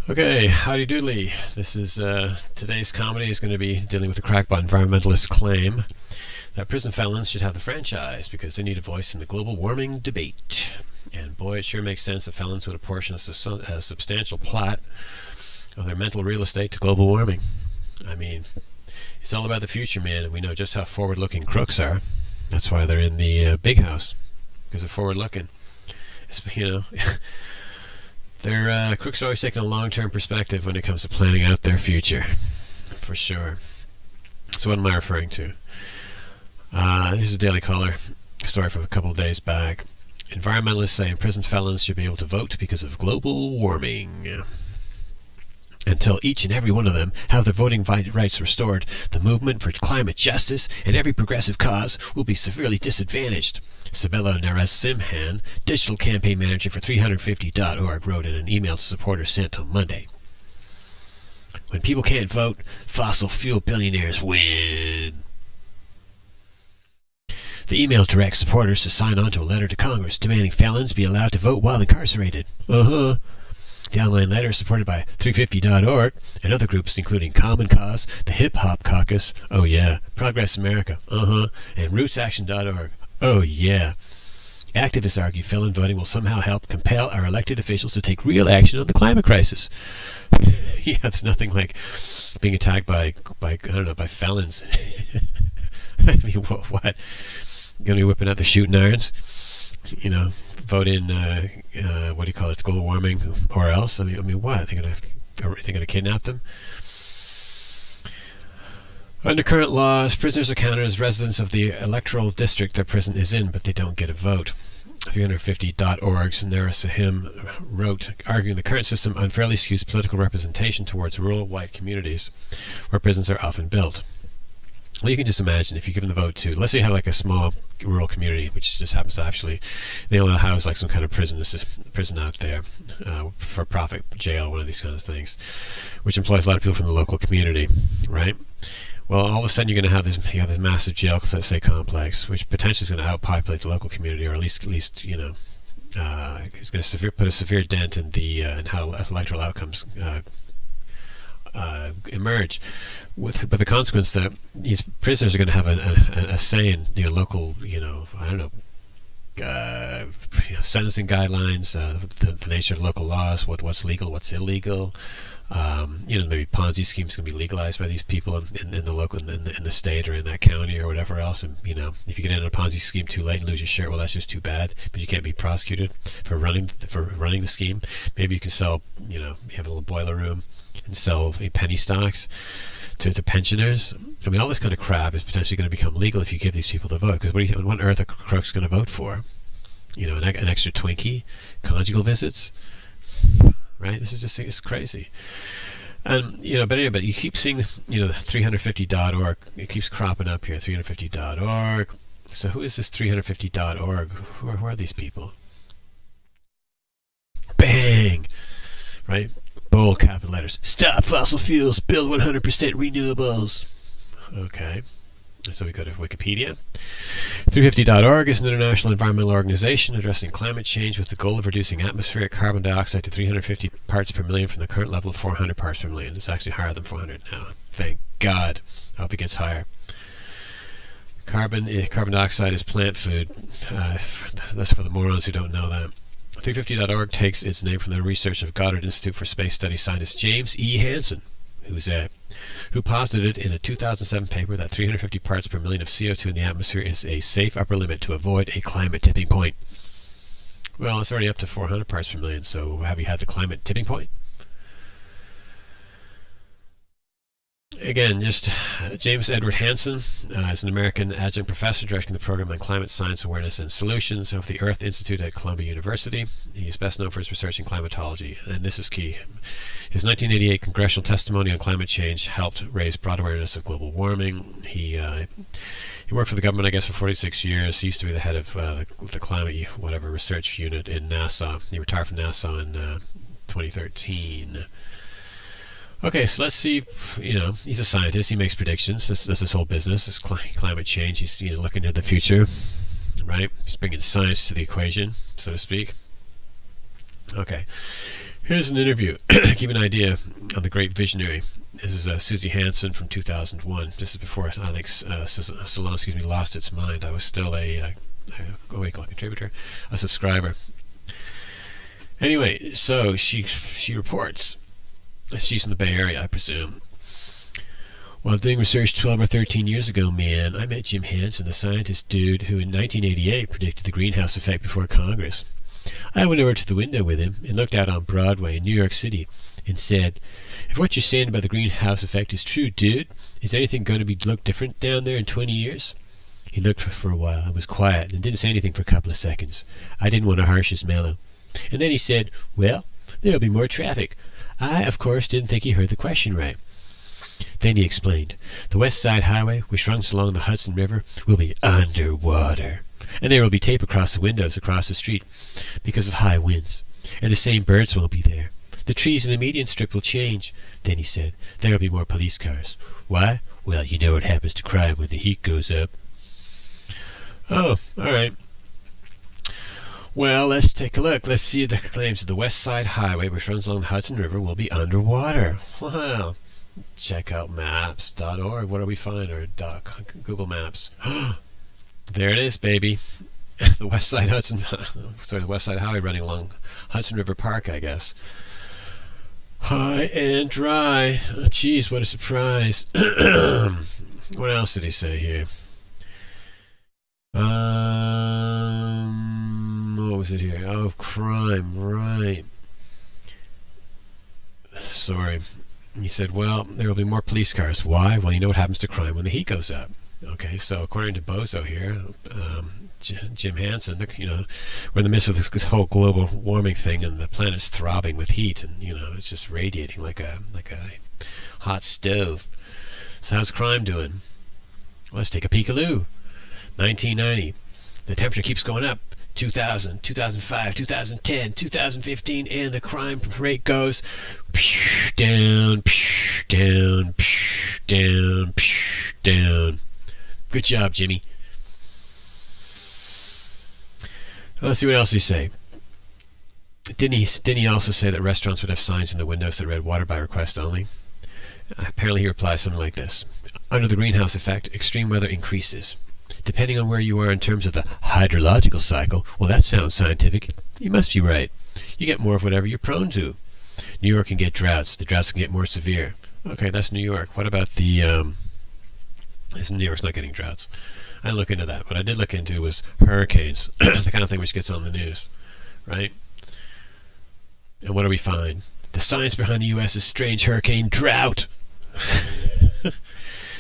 Okay, howdy doodly. This is today's comedy is going to be dealing with the crackpot environmentalist claim that prison felons should have the franchise because they need a voice in the global warming debate. And boy, it sure makes sense that felons would apportion a substantial plot of their mental real estate to global warming. I mean, it's all about the future, man, and we know just how forward-looking crooks are. That's why they're in the big house, because they're forward-looking. Their crooks are always taking a long-term perspective when it comes to planning out their future, for sure. So what am I referring to? Here's a Daily Caller story from a couple of days back. Environmentalists say imprisoned felons should be able to vote because of global warming. Until each and every one of them have their voting rights restored, the movement for climate justice and every progressive cause will be severely disadvantaged. Sabella Narasimhan, digital campaign manager for 350.org, wrote in an email to supporters sent on Monday. When people can't vote, fossil fuel billionaires win. The email directs supporters to sign on to a letter to Congress demanding felons be allowed to vote while incarcerated. The online letter is supported by 350.org and other groups including Common Cause, the Hip Hop Caucus, oh yeah, Progress America, and RootsAction.org, oh yeah. Activists argue felon voting will somehow help compel our elected officials to take real action on the climate crisis. Yeah, it's nothing like being attacked by felons. I mean, what? Gonna be whipping out the shooting irons? Vote in global warming or else. I mean, what? Are they gonna kidnap them? Under current laws, prisoners are counted as residents of the electoral district their prison is in, but they don't get a vote. 350.org's Narasimhan wrote, arguing the current system unfairly skews political representation towards rural white communities, where prisons are often built. Well, you can just imagine if you give them the vote to, let's say you have like a small rural community, which just happens to actually, they only house like some kind of prison out there, for profit jail, one of these kind of things, which employs a lot of people from the local community, right? Well, all of a sudden you have this massive jail, let's say, complex, which potentially is going to outpopulate the local community, or at least it's going to put a severe dent in the in how electoral outcomes emerge, but the consequence that these prisoners are going to have a say in local sentencing guidelines, the nature of local laws, what's legal, what's illegal. Maybe Ponzi schemes can be legalized by these people in the local, in the state or in that county or whatever else. And if you get in a Ponzi scheme too late and lose your shirt, well, that's just too bad. But you can't be prosecuted for running the scheme. Maybe you can sell, you have a little boiler room and sell penny stocks to pensioners. I mean, all this kind of crap is potentially going to become legal if you give these people the vote. Because what on earth are crooks going to vote for? An extra Twinkie, conjugal visits. Right? This is just, it's crazy. And, but anyway, you keep seeing this, the 350.org, it keeps cropping up here, 350.org. So who is this 350.org? Who are these people? Bang! Right? Bold capital letters. Stop fossil fuels, build 100% renewables. Okay. So we go to Wikipedia. 350.org is an international environmental organization addressing climate change with the goal of reducing atmospheric carbon dioxide to 350 parts per million from the current level of 400 parts per million. It's actually higher than 400 now. Thank God. I hope it gets higher. Carbon dioxide is plant food. That's for the morons who don't know that. 350.org takes its name from the research of Goddard Institute for Space Studies scientist James E. Hansen, who posited in a 2007 paper that 350 parts per million of CO2 in the atmosphere is a safe upper limit to avoid a climate tipping point. Well, it's already up to 400 parts per million, so have you had the climate tipping point? Again, just James Edward Hansen is an American adjunct professor directing the program on climate science awareness and solutions of the Earth Institute at Columbia University. He's best known for his research in climatology, and this is key. His 1988 congressional testimony on climate change helped raise broad awareness of global warming. He worked for the government, I guess, for 46 years. He used to be the head of the climate research unit in NASA. He retired from NASA in 2013. Okay, so let's see. He's a scientist. He makes predictions. That's his whole business. Is climate change. He's looking into the future, right? He's bringing science to the equation, so to speak. Okay. Here's an interview. Give you an idea of the great visionary. This is Susie Hansen from 2001. This is before I think Salon, lost its mind. I was still a contributor, a subscriber. Anyway, so she reports. She's in the Bay Area, I presume. While doing research 12 or 13 years ago, man, I met Jim Hansen, the scientist dude who in 1988 predicted the greenhouse effect before Congress. I went over to the window with him and looked out on Broadway in New York City and said, "If what you're saying about the greenhouse effect is true, dude, is anything going to look different down there in 20 years? He looked for a while and was quiet and didn't say anything for a couple of seconds. I didn't want to harsh his mellow. And then he said, "Well, there'll be more traffic." I, of course, didn't think he heard the question right. Then he explained, "The West Side Highway, which runs along the Hudson River, will be underwater. And there will be tape across the windows across the street because of high winds. And the same birds won't be there. The trees in the median strip will change." Then he said, "There will be more police cars. Why? Well, you know what happens to crime when the heat goes up." Oh, all right. Well, let's take a look. Let's see the claims of the West Side Highway, which runs along the Hudson River, will be underwater. Wow. Check out maps.org. What do we find? Or Google Maps. There it is, baby. The West Side the West Side Highway running along Hudson River Park, I guess. High and dry. Oh, geez, what a surprise. What else did he say here? What was it here? Oh, crime, right. Sorry. He said, well, there will be more police cars. Why? Well, you know what happens to crime when the heat goes up. Okay, so according to Bozo here, Jim Hansen, we're in the midst of this whole global warming thing, and the planet's throbbing with heat, and it's just radiating like a hot stove. So how's crime doing? Well, let's take a peek-a-loo. 1990, the temperature keeps going up. 2000, 2005, 2010, 2015, and the crime rate goes down, down, down, down. Good job, Jimmy. Let's see what else he say. Didn't he also say that restaurants would have signs in the windows that read "water by request only"? Apparently he replies something like this. Under the greenhouse effect, extreme weather increases. Depending on where you are in terms of the hydrological cycle, well, that sounds scientific. You must be right. You get more of whatever you're prone to. New York can get droughts. The droughts can get more severe. Okay, that's New York. What about New York's not getting droughts. I didn't look into that. What I did look into was hurricanes, the kind of thing which gets on the news, right? And what do we find? The science behind the U.S.'s strange hurricane drought.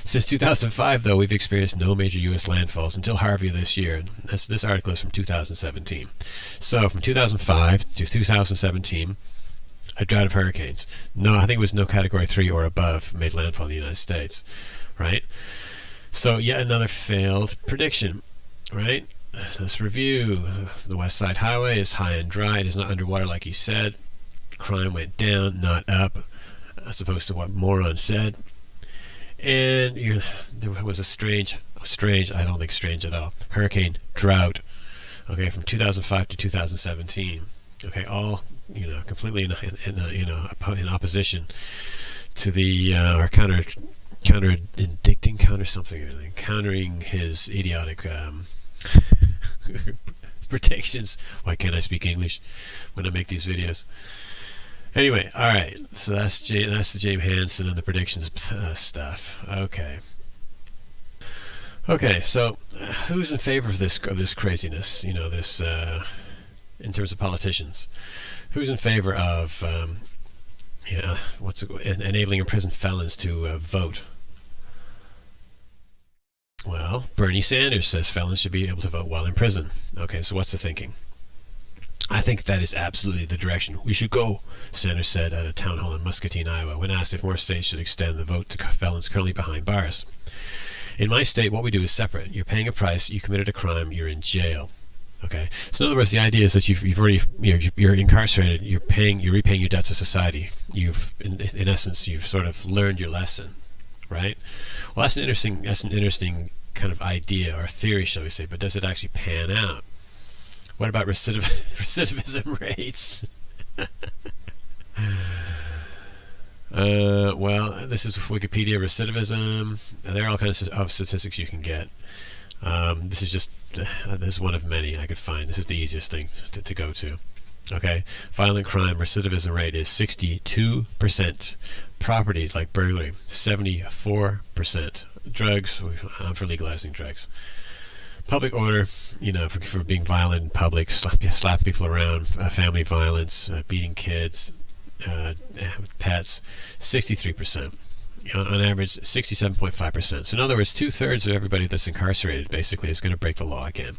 Since 2005, though, we've experienced no major U.S. landfalls until Harvey this year. This article is from 2017. So from 2005 to 2017, a drought of hurricanes. No, I think it was no Category 3 or above made landfall in the United States, right? So yet another failed prediction, right? Let's review. The West Side Highway is high and dry. It is not underwater like he said. Crime went down, not up, as opposed to what moron said. And there was a strange, I don't think strange at all, hurricane drought, okay, from 2005 to 2017. Okay, all, completely in opposition to the, or countering his idiotic predictions. Why can't I speak English when I make these videos? Anyway, all right. So that's the James Hansen and the predictions stuff. Okay. Okay. So, who's in favor of this craziness? This in terms of politicians. Who's in favor of enabling imprisoned felons to vote? Well, Bernie Sanders says felons should be able to vote while in prison. Okay. So what's the thinking? I think that is absolutely the direction we should go, Sanders said at a town hall in Muscatine, Iowa, when asked if more states should extend the vote to felons currently behind bars. In my state, what we do is separate. You're paying a price, you committed a crime, you're in jail. Okay. So in other words, the idea is that you're incarcerated, you're repaying your debts to society. In essence, you've sort of learned your lesson, right? Well, that's an interesting kind of idea or theory, shall we say, but does it actually pan out? What about recidivism rates? Well, this is Wikipedia recidivism. There are all kinds of statistics you can get. This is just this is one of many I could find. This is the easiest thing to go to. Okay, violent crime recidivism rate is 62%. Property like burglary, 74%. Drugs, I'm for legalizing drugs. Public order, for being violent in public, slap people around, family violence, beating kids, pets, 63%. On average, 67.5%. So in other words, 2/3 of everybody that's incarcerated basically is going to break the law again.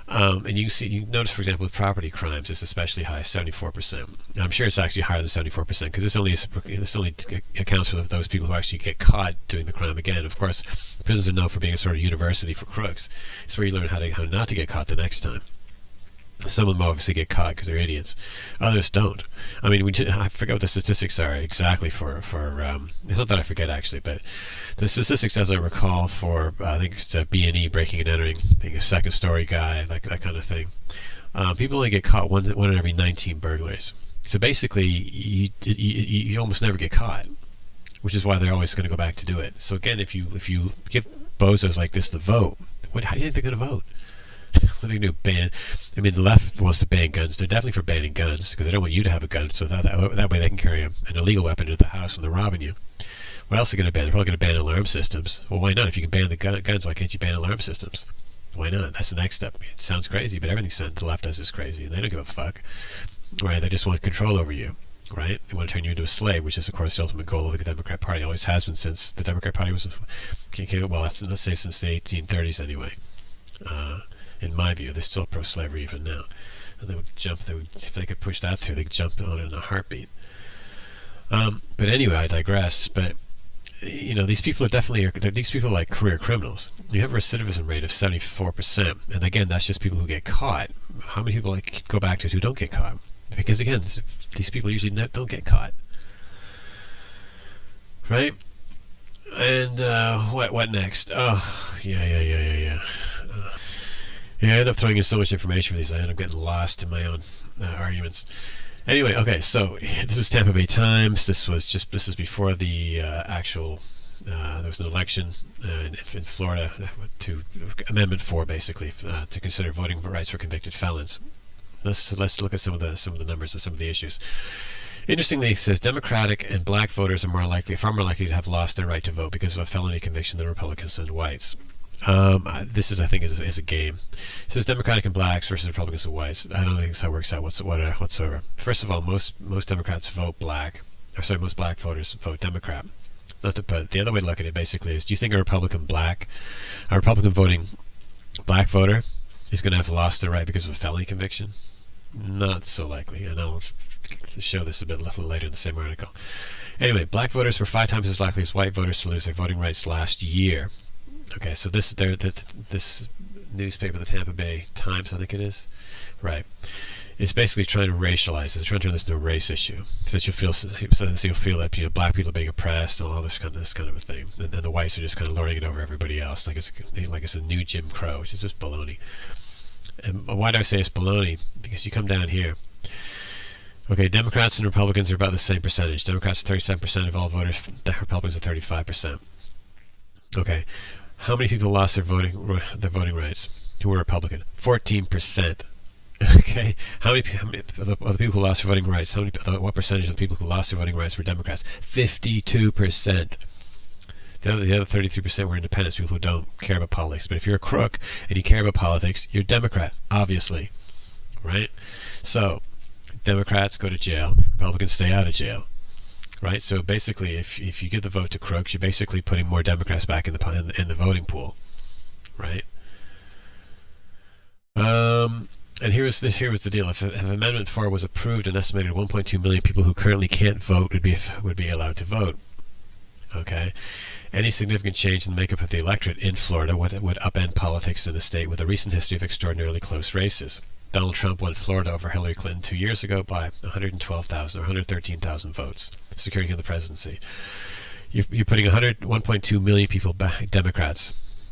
And you notice, for example, with property crimes, it's especially high, 74%. And I'm sure it's actually higher than 74% because this only accounts for those people who actually get caught doing the crime again. Of course, prisons are known for being a sort of university for crooks. It's where you learn how not to get caught the next time. Some of them obviously get caught because they're idiots. Others don't. I mean, I forget what the statistics are exactly for it's not that I forget actually, but the statistics, as I recall, for I think it's B&E, breaking and entering, being a second story guy, like that kind of thing. People only get caught one in every 19 burglaries. So basically, you almost never get caught, which is why they're always going to go back to do it. So again, if you give bozos like this the vote, how do you think they're going to vote? What are they going to ban? I mean, the left wants to ban guns. They're definitely for banning guns because they don't want you to have a gun, so that way they can carry an illegal weapon into the house when they're robbing you. What else are they going to ban? They're probably going to ban alarm systems. Well, why not? If you can ban the guns, why can't you ban alarm systems? Why not? That's the next step. It sounds crazy, but everything the left does is crazy, and they don't give a fuck. Right? They just want control over you. Right? They want to turn you into a slave, which is, of course, the ultimate goal of the Democrat Party. Always has been since the Democrat Party let's say since the 1830s anyway. In my view, they're still pro-slavery even now. And they would if they could push that through, they could jump on it in a heartbeat. But anyway, I digress. But these people are these people are like career criminals. You have a recidivism rate of 74%, and again, that's just people who get caught. How many people go back to who don't get caught? Because again, these people usually don't get caught, right? And what next? Oh, yeah. I end up throwing in so much information for these, I end up getting lost in my own arguments. Anyway, okay, so this is Tampa Bay Times. This is before the actual. There was an election in Florida to Amendment 4, basically, to consider voting rights for convicted felons. Let's look at some of the numbers and some of the issues. Interestingly, it says Democratic and black voters are far more likely to have lost their right to vote because of a felony conviction than Republicans and whites. This is, I think, is a game. It says Democratic and blacks versus Republicans and whites. I don't think that's how it works out whatsoever. First of all, most Democrats vote black. Most black voters vote Democrat. But the other way to look at it basically is: do you think a Republican voting black voter is going to have lost their right because of a felony conviction? Not so likely, and I'll show this a little later in the same article. Anyway, black voters were 5 times as likely as white voters to lose their voting rights last year. Okay, so this newspaper, the Tampa Bay Times, I think it is, right? It's basically trying to racialize it. It's trying to turn this into a race issue, so that you'll feel that black people are being oppressed and all this kind of a thing, and then the whites are just kind of lording it over everybody else, like it's a new Jim Crow, which is just baloney. And why do I say it's baloney? Because you come down here. Okay, Democrats and Republicans are about the same percentage. Democrats are 37% of all voters. Republicans are 35%. Okay. How many people lost their voting rights who were Republican? 14%. Okay. How many of the people who lost their voting rights? What percentage of the people who lost their voting rights were Democrats? 52%. The other 33% were independents, people who don't care about politics. But if you're a crook and you care about politics, you're Democrat, obviously, right? So Democrats go to jail. Republicans stay out of jail. Right, so basically, if you give the vote to crooks, you're basically putting more Democrats back in the voting pool, right? And here was the deal: if Amendment 4 was approved, an estimated 1.2 million people who currently can't vote would be allowed to vote. Okay, any significant change in the makeup of the electorate in Florida would upend politics in the state with a recent history of extraordinarily close races. Donald Trump won Florida over Hillary Clinton 2 years ago by 112,000 or 113,000 votes, securing him the presidency. You're putting 1.2 million people back, Democrats,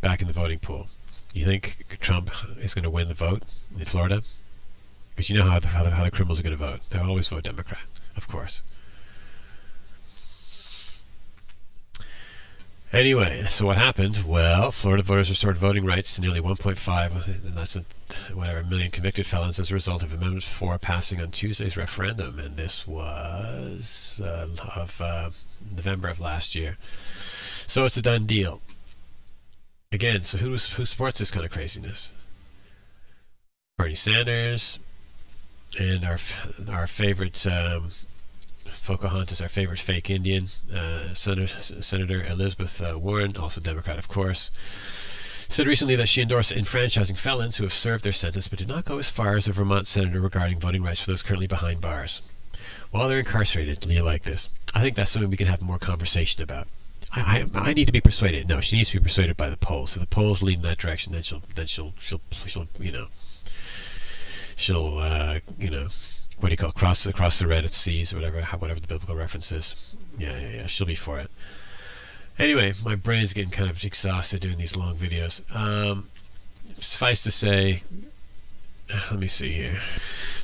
back in the voting pool. You think Trump is going to win the vote in Florida? Because you know how the criminals are going to vote. They'll always vote Democrat, of course. Anyway, so what happened? Well, Florida voters restored voting rights to nearly 1.5, and that's million convicted felons as a result of Amendment 4 passing on Tuesday's referendum, and this was of November of last year. So it's a done deal. Again, so who supports this kind of craziness? Bernie Sanders and our favorite Pocahontas, our favorite fake Indian, Senator Elizabeth Warren, also Democrat, of course, said recently that she endorsed enfranchising felons who have served their sentence but did not go as far as a Vermont senator regarding voting rights for those currently behind bars. While they're incarcerated, you like this. I think that's something we can have more conversation about. I need to be persuaded. No, she needs to be persuaded by the polls. So the polls lean in that direction, then she'll what do you call it? Cross the Reddit seas or whatever the biblical reference is. Yeah. She'll be for it. Anyway, my brain's getting kind of exhausted doing these long videos. Suffice to say, let me see here.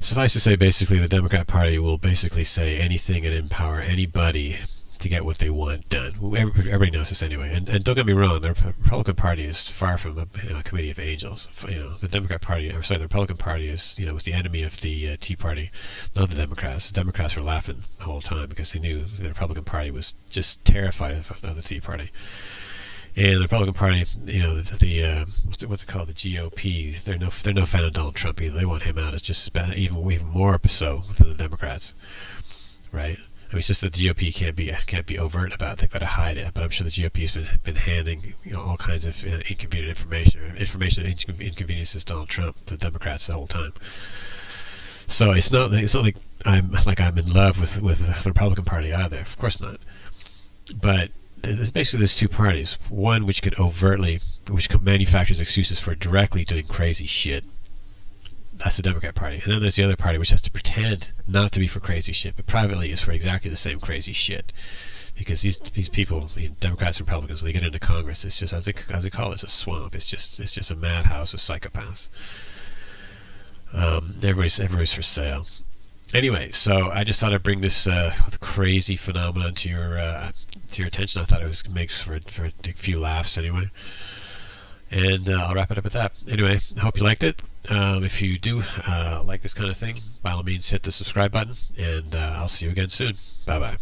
Suffice to say, basically, the Democrat Party will basically say anything and empower anybody to get what they want done. Everybody knows this anyway. And don't get me wrong, the Republican Party is far from a committee of angels. The Democrat Party, the Republican Party was the enemy of the Tea Party, not the Democrats. The Democrats were laughing the whole time because they knew the Republican Party was just terrified of the Tea Party. And the Republican Party, what's it called, the GOP, they're no fan of Donald Trump either. They want him out. It's just as bad, even more so than the Democrats, right? I mean, it's just that the GOP can't be overt about it. They've got to hide it. But I'm sure the GOP's been handing all kinds of inconvenient information that inconveniences Donald Trump to the Democrats the whole time. So it's not like I'm in love with the Republican Party either. Of course not. But there's two parties. One which manufactures excuses for directly doing crazy shit. That's the Democrat Party. And then there's the other party which has to pretend not to be for crazy shit, but privately is for exactly the same crazy shit. Because these people, Democrats and Republicans, they get into Congress. It's just, as they call it, it's a swamp. It's just a madhouse of psychopaths. Everybody's for sale. Anyway, so I just thought I'd bring this crazy phenomenon to your attention. I thought it makes for a few laughs anyway. And I'll wrap it up at that. Anyway, I hope you liked it. If you do like this kind of thing, by all means hit the subscribe button, and I'll see you again soon. Bye-bye.